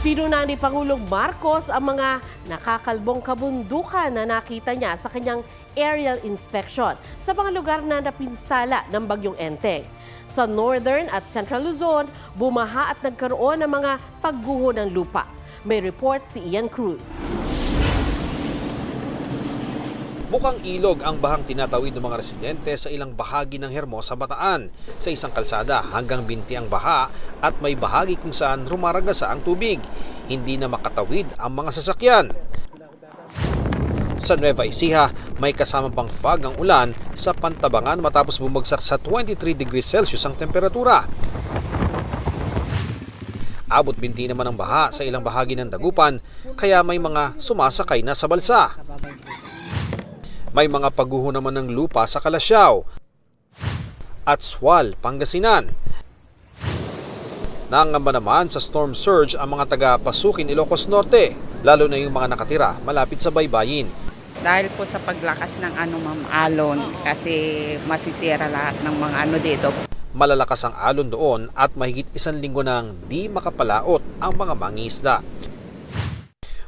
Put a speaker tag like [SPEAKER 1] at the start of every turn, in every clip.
[SPEAKER 1] Pinuna ni Pangulong Marcos ang mga nakakalbong kabundukan na nakita niya sa kanyang aerial inspection sa mga lugar na napinsala ng Bagyong Enteng. Sa Northern at Central Luzon, bumaha at nagkaroon ng mga pagguho ng lupa. May report si Ian Cruz.
[SPEAKER 2] Mukhang ilog ang bahang tinatawid ng mga residente sa ilang bahagi ng Hermosa, Bataan. Sa isang kalsada hanggang binti ang baha at may bahagi kung saan rumaragasa ang tubig. Hindi na makatawid ang mga sasakyan. Sa Nueva Ecija, may kasama pang fog ang ulan sa Pantabangan matapos bumagsak sa 23 degrees Celsius ang temperatura. Abot binti naman ang baha sa ilang bahagi ng Dagupan, kaya may mga sumasakay na sa balsa. May mga pagguho naman ng lupa sa Calasiao at Sual, Pangasinan. Nangamba naman sa storm surge ang mga taga-Pasukin, Ilocos Norte, lalo na yung mga nakatira malapit sa baybayin.
[SPEAKER 3] Dahil po sa paglakas ng alon, kasi masisira lahat ng mga dito.
[SPEAKER 2] Malalakas ang alon doon at mahigit 1 linggo nang di makapalaot ang mga mangingisda.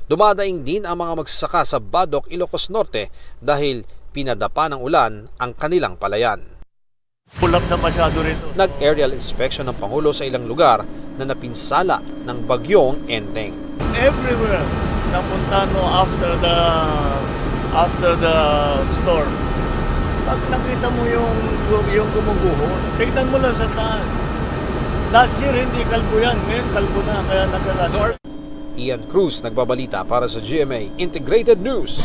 [SPEAKER 2] Dumadaing din ang mga magsasaka sa Badok, Ilocos Norte dahil pinadapa ng ulan ang kanilang palayan.
[SPEAKER 4] Pulap na masyado rito.
[SPEAKER 2] Nag-aerial inspection ng Pangulo sa ilang lugar na napinsala ng Bagyong Enteng.
[SPEAKER 4] Everywhere napunta after the storm. Pag nakita mo yung gumuguho, tignan mo lang sa taas. Last year hindi kalbo yan, ngayon kalbo na, kaya nagkalas.
[SPEAKER 2] Ian Cruz, nagbabalita para sa GMA Integrated News.